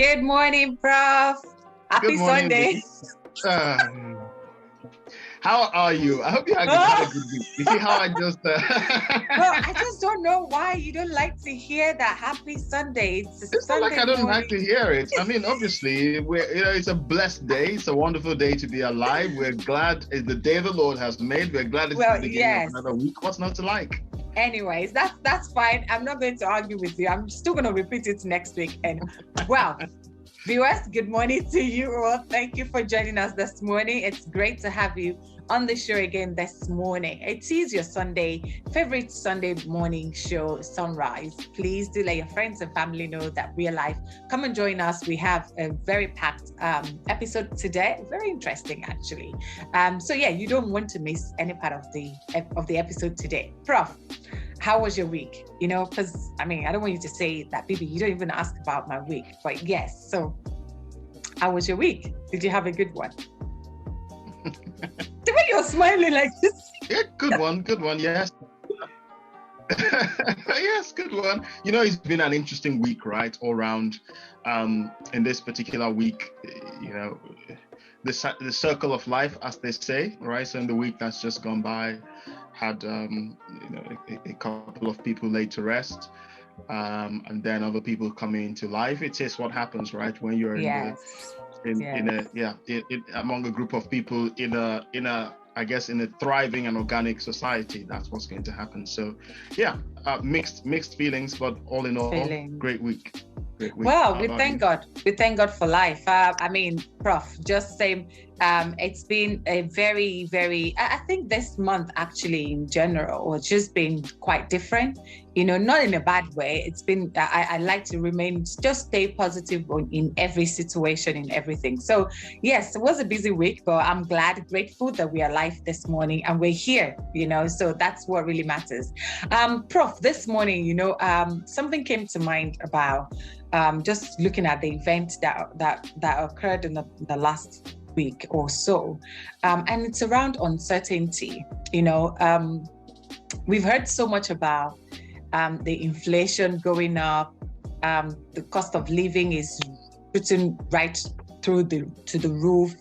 Good morning, Prof. Happy Good morning, Sunday. How are you? I hope you had a good week. You see how I just... Well, I just don't know why you don't like to hear that happy Sunday. It's not like I don't like to hear it. I mean, obviously, it's a blessed day. It's a wonderful day to be alive. We're glad it's the day the Lord has made. We're glad it's the beginning of another week. What's not to like? Anyways, that's fine. I'm not going to argue with you. I'm still going to repeat it next week. And well, viewers, good morning to you all. Thank you for joining us this morning. It's great to have you on the show again this morning. It is your favorite Sunday morning show, SonRise. Please do let your friends and family know that we're live. Come and join us. We have a very packed episode today. Very interesting, actually. So yeah, you don't want to miss any part of the episode today. Prof, how was your week? You know, because I mean, I don't want you to say that, Bibby, you don't even ask about my week, but yes. So how was your week? Did you have a good one? The way you're smiling like this. Yeah, good one, yes. Yes, good one. You know, it's been an interesting week, right? All around. In this particular week, you know, the circle of life, as they say, right? So in the week that's just gone by, had you know, a couple of people laid to rest, and then other people coming into life. It is what happens, right? When you're among a group of people in a I guess in a thriving and organic society. That's what's going to happen. So yeah, mixed feelings, but all in all, great week. Well, we thank God for life. I mean, Prof, just saying, it's been a very, very, I think this month actually in general has just been quite different, you know, not in a bad way. It's been, I like to just stay positive in every situation, in everything. So yes, it was a busy week, but I'm grateful that we are live this morning and we're here, you know, so that's what really matters. Prof, this morning, you know, something came to mind about just looking at the event that occurred in the last week or so, and it's around uncertainty. You know, we've heard so much about the inflation going up, the cost of living is shooting right through to the roof.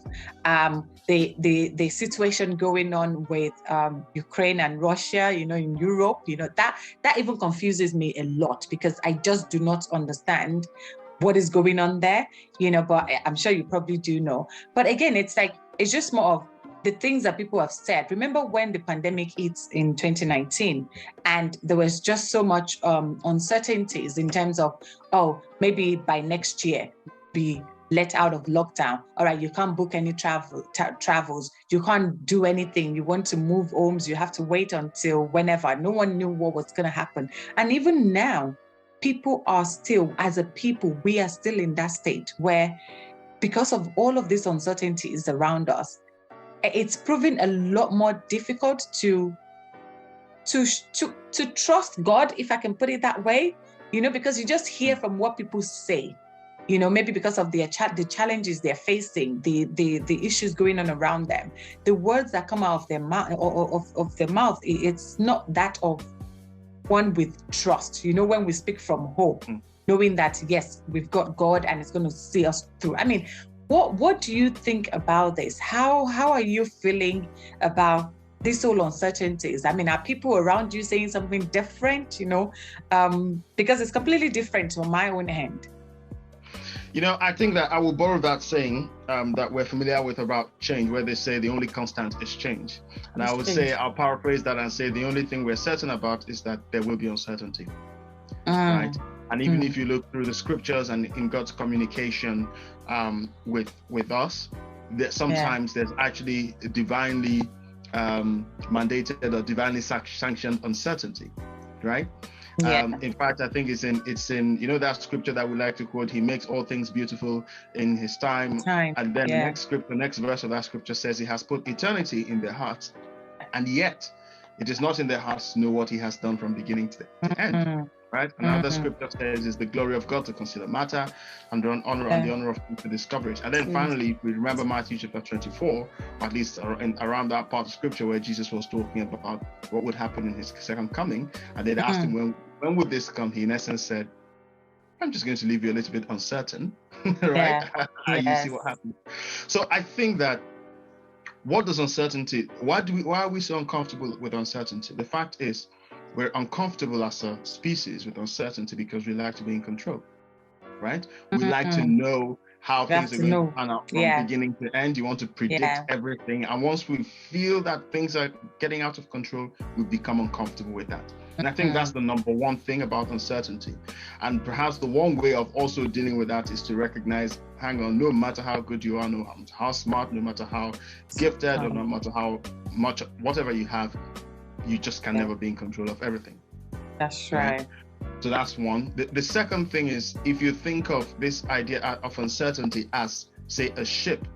The situation going on with Ukraine and Russia, you know, in Europe, you know, that even confuses me a lot because I just do not understand what is going on there, you know, but I'm sure you probably do know. But again, it's just more of the things that people have said. Remember when the pandemic hit in 2019 and there was just so much uncertainties in terms of, maybe by next year, be let out of lockdown. All right, you can't book any travels. You can't do anything. You want to move homes, you have to wait until whenever. No one knew what was going to happen. And even now, people are still, as a people, we are still in that state where, because of all of these uncertainties around us, it's proven a lot more difficult to trust God, if I can put it that way, you know, because you just hear from what people say. You know, maybe because of the challenges they're facing, the issues going on around them, the words that come out of their mouth, it's not that of one with trust. You know, when we speak from hope, knowing that yes, we've got God and it's going to see us through. I mean, what do you think about this? How are you feeling about these whole uncertainties? I mean, are people around you saying something different? You know, because it's completely different from my own end. You know, I think that I will borrow that saying that we're familiar with about change, where they say the only constant is change. And I would say, I'll paraphrase that and say the only thing we're certain about is that there will be uncertainty, right? And even if you look through the scriptures and in God's communication with us, that sometimes there's actually divinely mandated or divinely sanctioned uncertainty, right? Yeah. In fact, I think it's in you know that scripture that we like to quote, he makes all things beautiful in his time. And then the next verse of that scripture says he has put eternity in their hearts, and yet it is not in their hearts to know what he has done from beginning to end. Right? Another scripture says it's the glory of God to consider matter, and the honor and the honor of God to discover it. And then finally, we remember Matthew chapter 24, or at least around that part of scripture where Jesus was talking about what would happen in his second coming. And they'd asked him, when would this come? He in essence said, I'm just going to leave you a little bit uncertain, right? You see what happens. So I think that what does uncertainty, why are we so uncomfortable with uncertainty? The fact is, we're uncomfortable as a species with uncertainty because we like to be in control, right? We like to know how things are going to pan out from beginning to end. You want to predict everything. And once we feel that things are getting out of control, we become uncomfortable with that. And I think that's the number one thing about uncertainty. And perhaps the one way of also dealing with that is to recognize, hang on, no matter how good you are, no matter how smart, no matter how gifted, or no matter how much, whatever you have, you just can never be in control of everything. That's right. So that's one. The second thing is, if you think of this idea of uncertainty as, say, a ship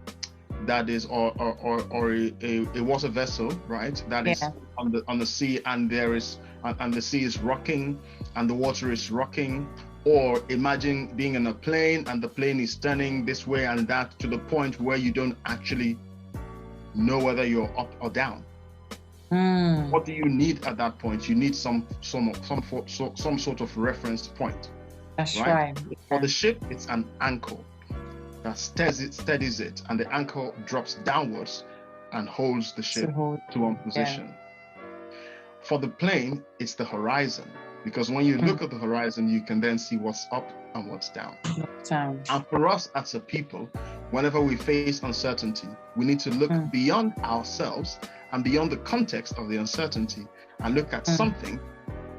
that is, or a water vessel, right? That is on the sea, and the sea is rocking, and the water is rocking. Or imagine being in a plane, and the plane is turning this way and that to the point where you don't actually know whether you're up or down. What do you need at that point? You need some sort of reference point. That's right. For the ship, it's an anchor that steadies it, and the anchor drops downwards and holds the ship to one position. For the plane, it's the horizon, because when you look at the horizon, you can then see what's up and what's down. And for us as a people, whenever we face uncertainty, we need to look beyond ourselves and beyond the context of the uncertainty, and look at something,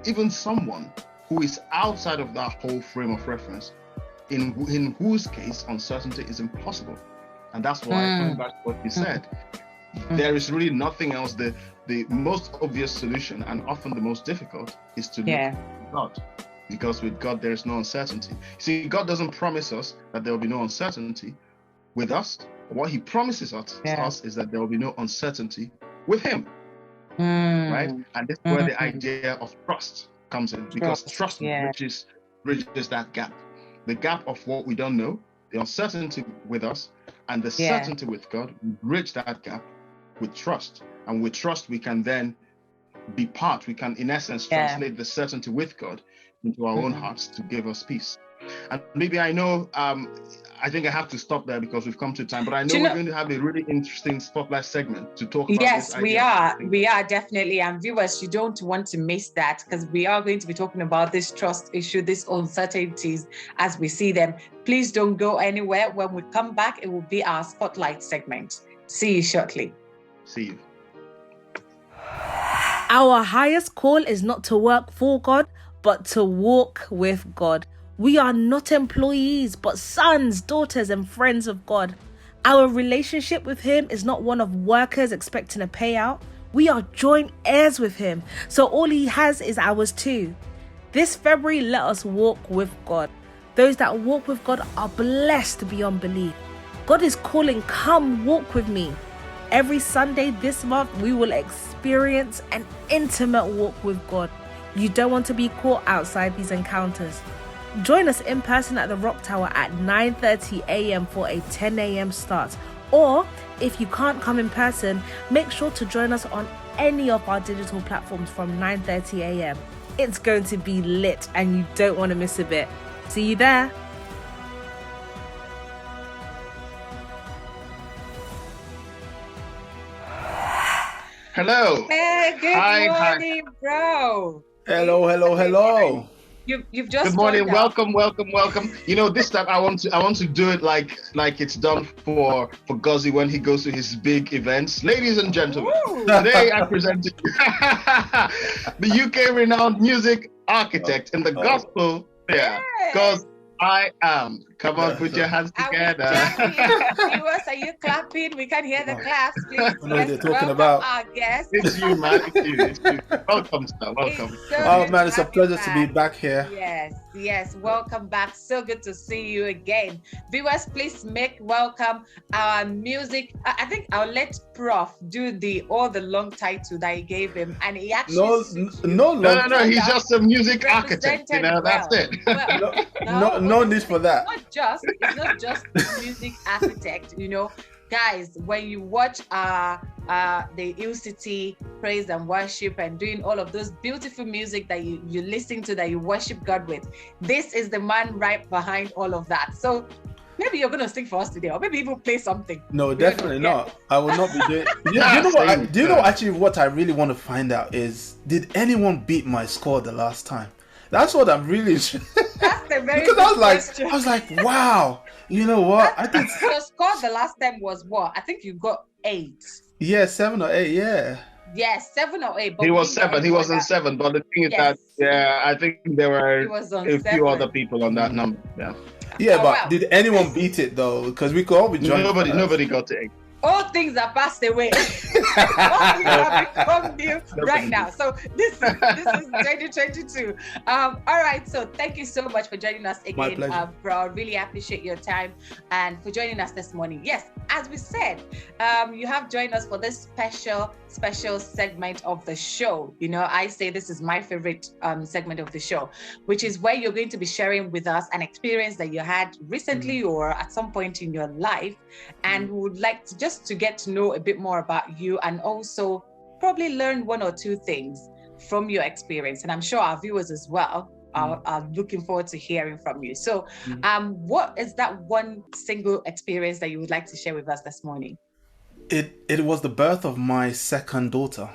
even someone who is outside of that whole frame of reference, in whose case uncertainty is impossible. And that's why, coming back to what you said, there is really nothing else. The most obvious solution, and often the most difficult, is to look at God. Because with God, there is no uncertainty. See, God doesn't promise us that there will be no uncertainty with us. What he promises us is that there will be no uncertainty with him, right? And this is where the idea of trust comes in, because trust bridges that gap. The gap of what we don't know, the uncertainty with us, and the certainty with God. We bridge that gap with trust. And with trust, we can then we can, in essence, translate the certainty with God into our own hearts to give us peace. And maybe I know, I think I have to stop there because we've come to time, but I know we're going to have a really interesting spotlight segment to talk about. Yes, we are definitely. And viewers, you don't want to miss that, because we are going to be talking about this trust issue, these uncertainties as we see them. Please don't go anywhere. When we come back, it will be our spotlight segment. See you shortly. See you. Our highest call is not to work for God, but to walk with God. We are not employees, but sons, daughters, and friends of God. Our relationship with him is not one of workers expecting a payout. We are joint heirs with him, so all he has is ours too. This February, let us walk with God. Those that walk with God are blessed beyond belief. God is calling, come walk with me. Every Sunday this month, we will experience an intimate walk with God. You don't want to be caught outside these encounters. Join us in person at the Rock Tower at 9:30 a.m. for a 10 a.m. start. Or if you can't come in person, make sure to join us on any of our digital platforms from 9:30 a.m. It's going to be lit and you don't want to miss a bit. See you there. Hello. Hey, good morning, bro. Hello. You've just good morning. Welcome. You know, this time I want to do it like it's done for Goz.I.am when he goes to his big events. Ladies and gentlemen, today I present to you the UK renowned music architect in the gospel. Goz.I.am. Come on, put your hands together. Viewers, are you clapping? We can hear the claps, please. I know what they're talking about. Our guest. It's you, man. It's you. Welcome, sir. Welcome. Oh, man, it's a pleasure to be back here. Yes. Welcome back. So good to see you again. Viewers, please make welcome our music. I think I'll let Prof do the long title that he gave him, and he actually no. He's just a music architect. You know, that's it. No need for that. It's not just a music architect. You know, guys, when you watch the Ill City praise and worship and doing all of those beautiful music that you listen to, that you worship God with, this is the man right behind all of that. So maybe you're gonna sing for us today, or maybe even play something. No, definitely not. I will not be doing. You know what? Do you know actually what I really want to find out is, did anyone beat my score the last time? That's what I'm really. That's the very because question. I was like, wow. You know what? I did. Your score the last time was what? I think you got 8. Yeah, 7 or 8. Yeah. Yes, 7 or 8. But he was 7. He was on 7. But the thing is that, I think there were a few other people on that number. Yeah. Yeah, but did anyone beat it though? Because we could all be joining. Nobody got to 8. All things are passed away. All things have become new right now. So this is 2022. All right. So thank you so much for joining us again. My pleasure. Bro, really appreciate your time and for joining us this morning. Yes, as we said, you have joined us for this special segment of the show. You know, I say this is my favorite segment of the show, which is where you're going to be sharing with us an experience that you had recently or at some point in your life, and we would like to just to get to know a bit more about you, and also probably learn 1 or 2 things from your experience. And I'm sure our viewers as well are looking forward to hearing from you. So what is that one single experience that you would like to share with us this morning? It was the birth of my second daughter.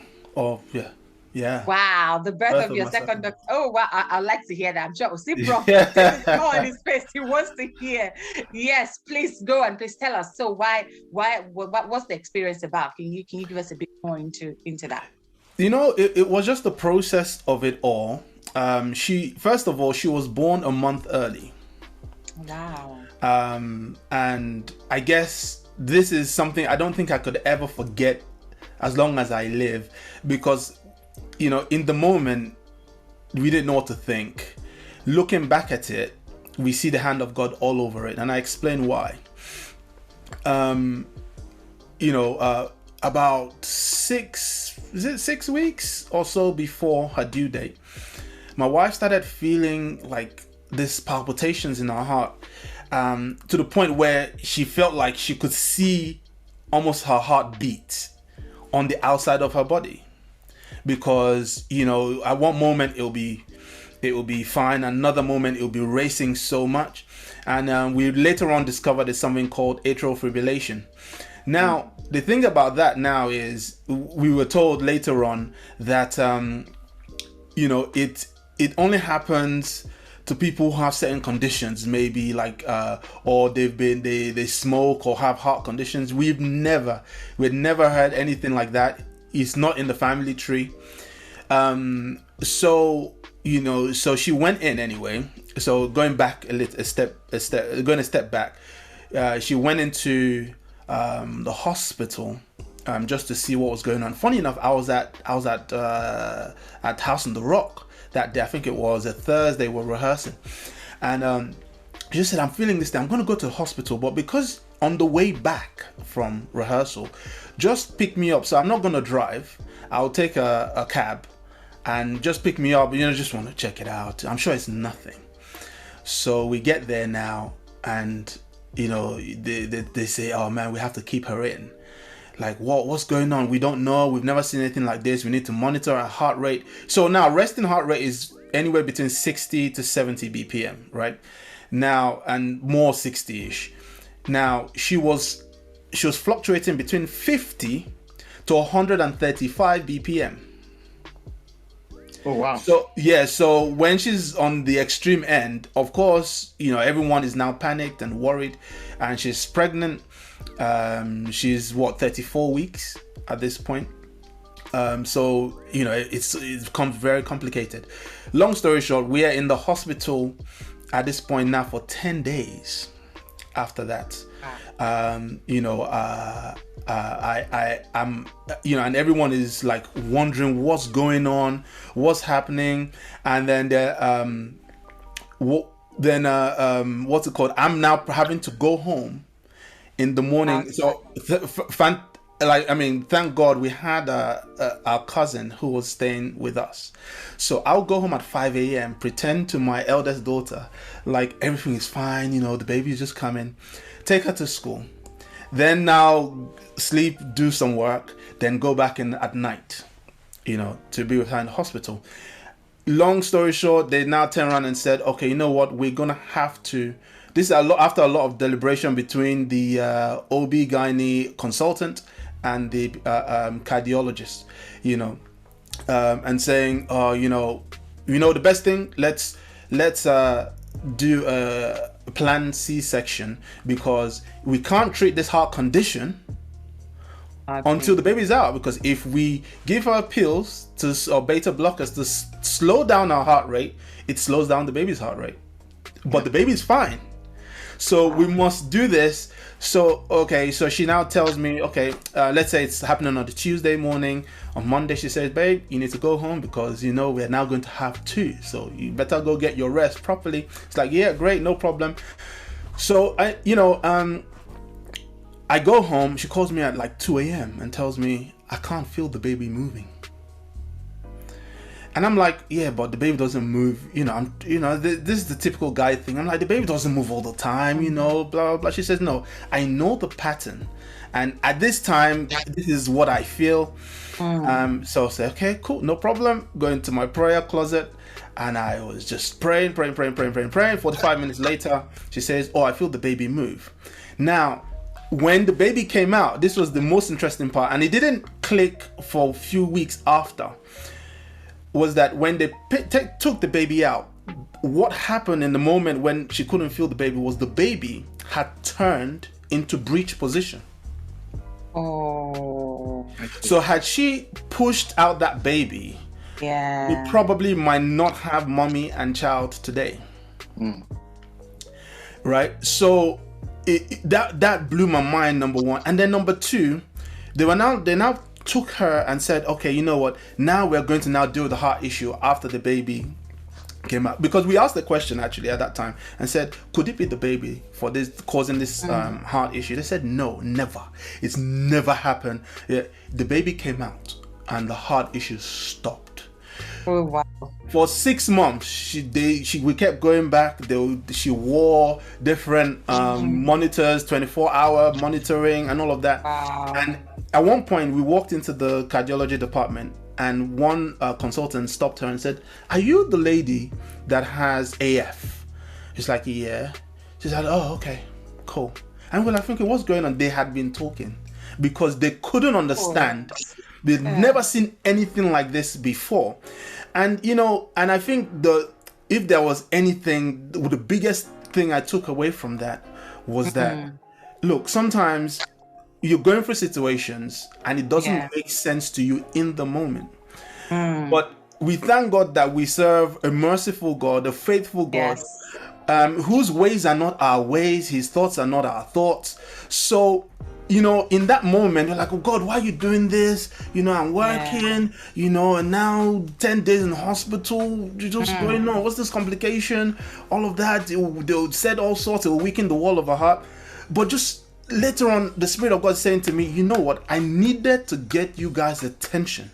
Yeah. Wow, the birth of your second daughter. Oh, wow, I'd like to hear that. I'm sure. See, bro, go on his face. He wants to hear. Yes, please go and please tell us. So what's the experience about? Can you give us a bit more into that? You know, it was just the process of it all. First of all, she was born a month early. Wow. And I guess this is something I don't think I could ever forget as long as I live, because, you know, in the moment, we didn't know what to think. Looking back at it, we see the hand of God all over it. And I explain why. About 6 weeks or so before her due date, my wife started feeling like this palpitations in her heart, to the point where she felt like she could see almost her heart beat on the outside of her body. Because, you know, at one moment it will be fine, another moment it will be racing so much. And we later on discovered there's something called atrial fibrillation. Now, the thing about that now is we were told later on that, it only happens to people who have certain conditions, maybe like, or they smoke or have heart conditions. We'd never heard anything like that. It's not in the family tree. So she went in anyway. So going back a step back, she went into the hospital just to see what was going on. Funny enough, I was at House on the Rock that day. I think it was a Thursday. We're rehearsing, and she just said, "I'm feeling this day. I'm going to go to the hospital, but because on the way back from rehearsal, just pick me up. So I'm not going to drive. I'll take a cab and just pick me up. Just want to check it out. I'm sure it's nothing." So we get there now, and they say, "Oh man, we have to keep her in." Like, what's going on? We don't know. We've never seen anything like this. We need to monitor our heart rate. So now resting heart rate is anywhere between 60 to 70 BPM, right? Now, and more 60-ish. Now, she was fluctuating between 50 to 135 BPM. Oh, wow. So when she's on the extreme end, of course, everyone is now panicked and worried, and she's pregnant. She's 34 weeks at this point. So it becomes very complicated. Long story short, we are in the hospital at this point now for 10 days after that. I'm and everyone is like wondering what's going on, what's happening. And then what's it called? I'm now having to go home in the morning. So thank God we had our cousin who was staying with us. So I'll go home at 5 a.m, pretend to my eldest daughter like everything is fine, the baby is just coming, take her to school. Then now sleep, do some work, then go back in at night, to be with her in the hospital. Long story short, they now turn around and said, okay, you know what, we're gonna have to. This is after a lot of deliberation between the OB/GYN consultant and the cardiologist, and saying, the best thing, let's do a planned C-section, because we can't treat this heart condition until the baby's out. Because if we give her pills or beta blockers to slow down our heart rate, it slows down the baby's heart rate, but the baby's fine. So we must do this. So she now tells me, let's say it's happening on the Tuesday morning. On Monday, she says, babe, you need to go home, because we're now going to have 2, so you better go get your rest properly. It's like, yeah, great, no problem. So I go home. She calls me at like 2 a.m. and tells me, I can't feel the baby moving. And I'm like, yeah, but the baby doesn't move. This is the typical guy thing. I'm like, the baby doesn't move all the time, blah, blah, blah. She says, no, I know the pattern. And at this time, this is what I feel. So I say, okay, cool, no problem. Go into my prayer closet. And I was just praying. 45 minutes later, she says, oh, I feel the baby move. Now, when the baby came out, this was the most interesting part. And it didn't click for a few weeks after. Was that when they took the baby out, what happened in the moment when she couldn't feel the baby was the baby had turned into breech position. Oh. So had she pushed out that baby, we probably might not have mommy and child today. Right? So that blew my mind, number one. And then number two, they now took her and said, okay, you know what, now we're going to now deal with the heart issue after the baby came out. Because we asked the question actually at that time and said, could it be the baby for this causing this heart issue? They said, no, never. It's never happened. Yeah, the baby came out and the heart issue stopped. Oh, wow. For 6 months, we kept going back. She wore different monitors, 24-hour monitoring and all of that. Wow. And at one point, we walked into the cardiology department, and one consultant stopped her and said, are you the lady that has AF? She's like, yeah. She said, oh, okay, cool. And we're like thinking, what's going on? They had been talking because they couldn't understand. They'd never seen anything like this before. And, and I think if there was anything, the biggest thing I took away from that was that, look, sometimes you're going through situations and it doesn't make sense to you in the moment. But we thank God that we serve a merciful God, a faithful God, whose ways are not our ways, his thoughts are not our thoughts. So, in that moment, you're like, oh God, why are you doing this? I'm working, and now 10 days in the hospital, what's going on? What's this complication? All of that. They said all sorts, it will weaken the wall of our heart. But just later on, the Spirit of God saying to me, you know what? I needed to get you guys' attention.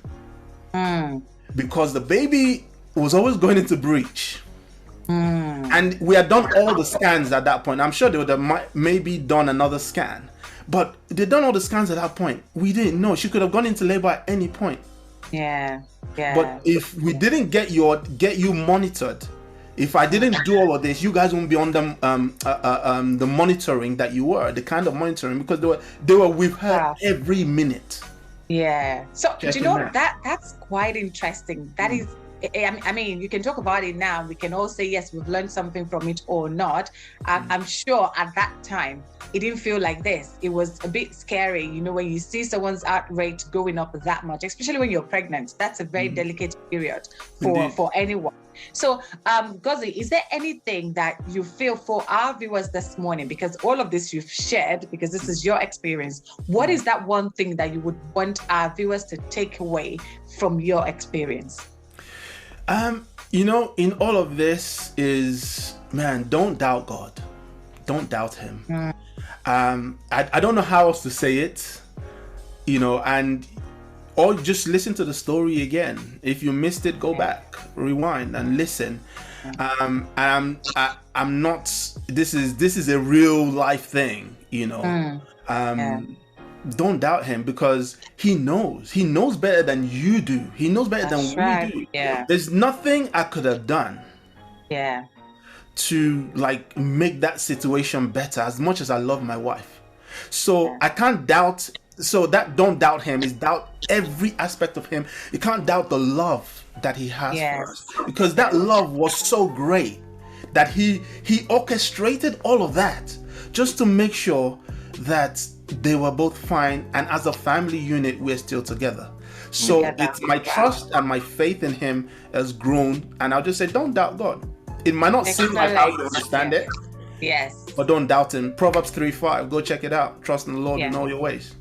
Because the baby was always going into breach. And we had done all the scans at that point. I'm sure they would have maybe done another scan. But they done all the scans at that point. We didn't know. She could have gone into labor at any point. Yeah. But if we didn't get you monitored, if I didn't do all of this, you guys won't be on the monitoring that you were, the kind of monitoring, because they were with her every minute. Yeah. So do you know that's quite interesting. That is. I mean, you can talk about it now. We can all say, yes, we've learned something from it or not. I'm sure at that time, it didn't feel like this. It was a bit scary, when you see someone's heart rate going up that much, especially when you're pregnant. That's a very delicate period for anyone. So, Goz.I, is there anything that you feel for our viewers this morning? Because all of this you've shared, because this is your experience. What is that one thing that you would want our viewers to take away from your experience? In all of this is, man, don't doubt God. Don't doubt him. I don't know how else to say it, or just listen to the story again. If you missed it, go back, rewind and listen. I'm not, this is a real life thing, Don't doubt him, because he knows better than you do. He knows better than we do. Yeah. There's nothing I could have done to like make that situation better, as much as I love my wife. So I can't doubt. So that don't doubt him is doubt every aspect of him. You can't doubt the love that he has for us, because that love was so great that he orchestrated all of that just to make sure that they were both fine, and as a family unit we're still together. So it's my trust and my faith in him has grown, and I'll just say, don't doubt God. It might not seem like how you understand it, but don't doubt him. Proverbs 3:5, go check it out. Trust in the Lord in all your ways.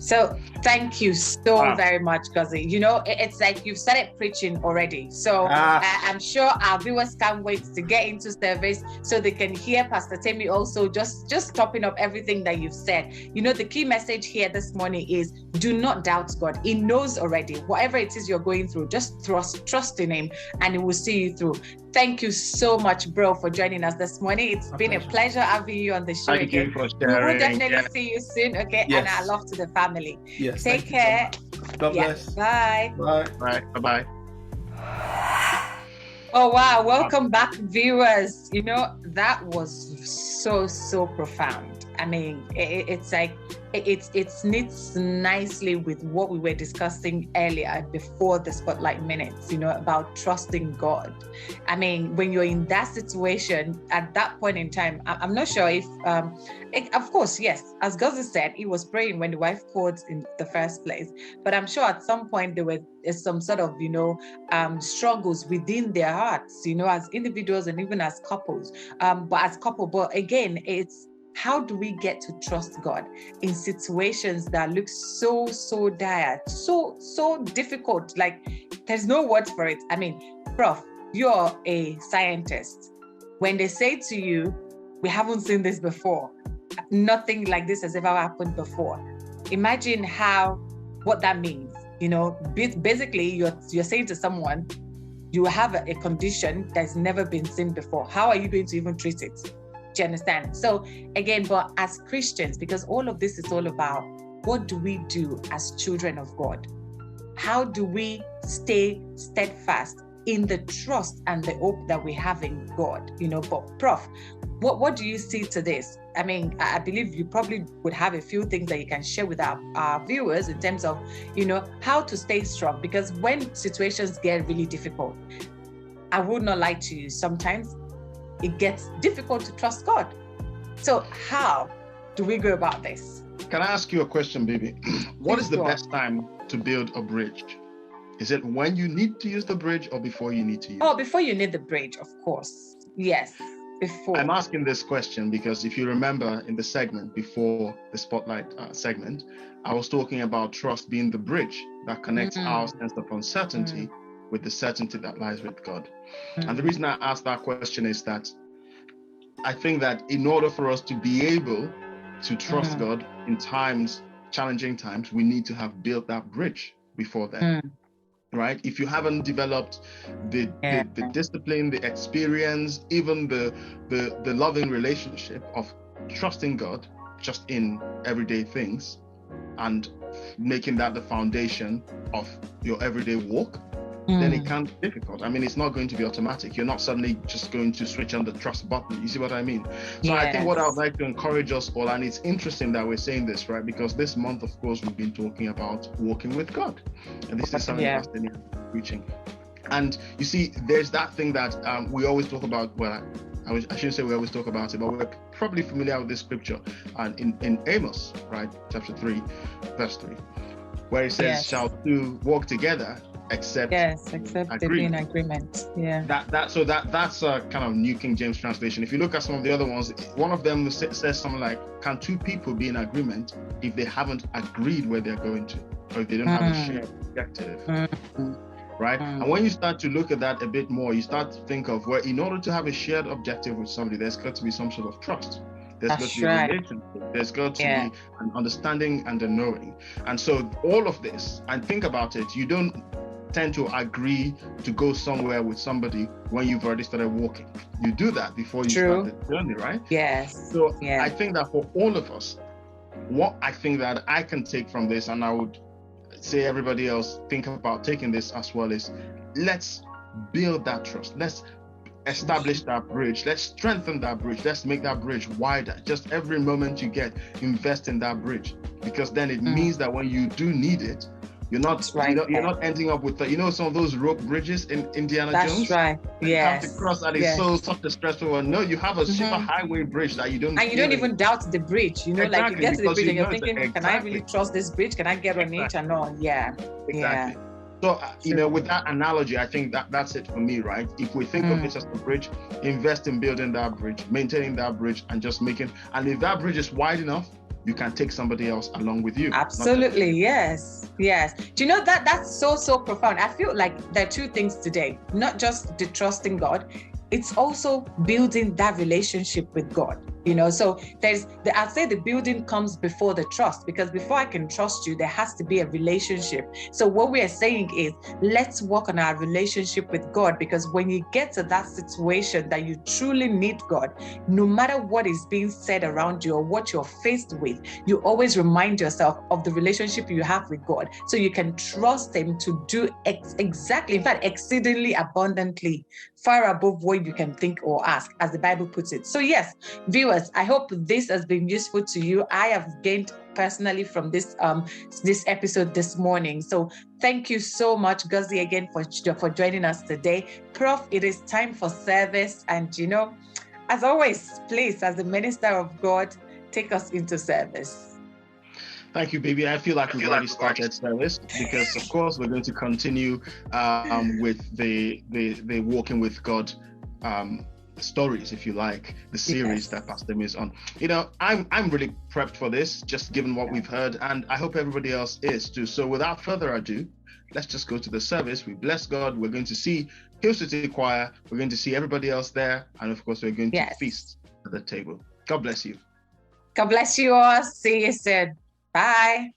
So thank you so very much, Goz.I. You know, it's like you've started preaching already. So I'm sure our viewers can't wait to get into service so they can hear Pastor Temi also just topping up everything that you've said. You know, the key message here this morning is do not doubt God. He knows already. Whatever it is you're going through, just trust in him and he will see you through. Thank you so much, bro, for joining us this morning. It's been a pleasure having you on the show again. Thank you for sharing. We will definitely see you soon, okay? And our love to the family. Yes. Take care. God bless. Bye. Bye. Bye-bye. Oh, wow. Welcome back, viewers. You know, that was so profound. I mean, it's like, it knits nicely with what we were discussing earlier before the Spotlight Minutes, you know, about trusting God. I mean, when you're in that situation at that point in time, I'm not sure if, of course, yes, as Goz.I. said, he was praying when the wife called in the first place. But I'm sure at some point there were some sort of, you know, struggles within their hearts, you know, as individuals and even as couples. But again, it's, how do we get to trust God in situations that look so dire, so difficult? Like, there's no words for it. I mean, Prof, you're a scientist. When they say to you, we haven't seen this before, nothing like this has ever happened before. Imagine what that means. You know, basically you're saying to someone, you have a condition that's never been seen before. How are you going to even treat it? Do you understand? So again, but as Christians, because all of this is all about what do we do as children of God? How do we stay steadfast in the trust and the hope that we have in God? You know, but Prof, what do you see to this? I mean, I believe you probably would have a few things that you can share with our viewers in terms of, you know, how to stay strong. Because when situations get really difficult, I would not lie to you, sometimes it gets difficult to trust God. So how do we go about this? Can I ask you a question, Bibby? What is the best time to build a bridge? Is it when you need to use the bridge or before you need to use it? Before you need the bridge, of course. Yes, before. I'm asking this question because if you remember in the segment before the Spotlight segment, I was talking about trust being the bridge that connects our sense of uncertainty with the certainty that lies with God. And the reason I asked that question is that I think that in order for us to be able to trust God in challenging times, we need to have built that bridge before then. Right? If you haven't developed the discipline, the experience, even the loving relationship of trusting God just in everyday things and making that the foundation of your everyday walk, then it can be difficult. I mean, it's not going to be automatic. You're not suddenly just going to switch on the trust button. You see what I mean? So I think what I would like to encourage us all, and it's interesting that we're saying this, right? Because this month, of course, we've been talking about walking with God. And this is something that's been preaching. And you see, there's that thing that we always talk about. Well, I shouldn't say we always talk about it, but we're probably familiar with this scripture in Amos, right? Chapter 3, verse 3, where it says, shall two walk together except they be in agreement. That's a kind of New King James translation. If you look at some of the other ones, one of them says something like, can two people be in agreement if they haven't agreed where they're going to, or if they don't have a shared objective? Right? And when you start to look at that a bit more, you start to think of, well, in order to have a shared objective with somebody, there's got to be some sort of trust. There's got to be a relationship. There's got to be an understanding and a knowing. And so all of this, and think about it, you don't tend to agree to go somewhere with somebody when you've already started walking. You do that before you start the journey, right? Yes. So I think that for all of us, what I think that I can take from this, and I would say everybody else think about taking this as well, is let's build that trust. Let's establish that bridge. Let's strengthen that bridge. Let's make that bridge wider. Just every moment you get, invest in that bridge, because then it means that when you do need it, you're not you're not ending up with some of those rope bridges in Indiana Jones. That's right. Yes. You have to cross, and it's such a stressful one. No, you have a super highway bridge that you don't. And you don't even doubt the bridge. Like you get to the bridge and you're thinking, can I really trust this bridge? Can I get on it? And all? Yeah. Exactly. So, with that analogy, I think that's it for me, right? If we think of it as a bridge, invest in building that bridge, maintaining that bridge, and just and if that bridge is wide enough, you can take somebody else along with you. Absolutely. Yes. Do you know that's so profound? I feel like there are two things today, not just the trusting God, it's also building that relationship with God. So I'd say the building comes before the trust, because before I can trust you, there has to be a relationship. So what we are saying is, let's work on our relationship with God, because when you get to that situation that you truly need God, no matter what is being said around you or what you're faced with, you always remind yourself of the relationship you have with God, so you can trust Him to do exactly, in fact, exceedingly abundantly, far above what you can think or ask, as the Bible puts it. So yes, viewers, I hope this has been useful to you. I have gained personally from this episode this morning. So thank you so much, Goz.I again for joining us today. Prof, it is time for service. And as always, please, as the minister of God, take us into service. Thank you, Bibby. I feel like we've already started service, because of course we're going to continue with the Walking with God stories, if you like, the series that Pastor Tim is on. I'm really prepped for this, just given what we've heard, and I hope everybody else is too. So without further ado, let's just go to the service. We bless God. We're going to see Hill City Choir. We're going to see everybody else there, and of course we're going to feast at the table. God bless you. God bless you all. See you soon. Bye.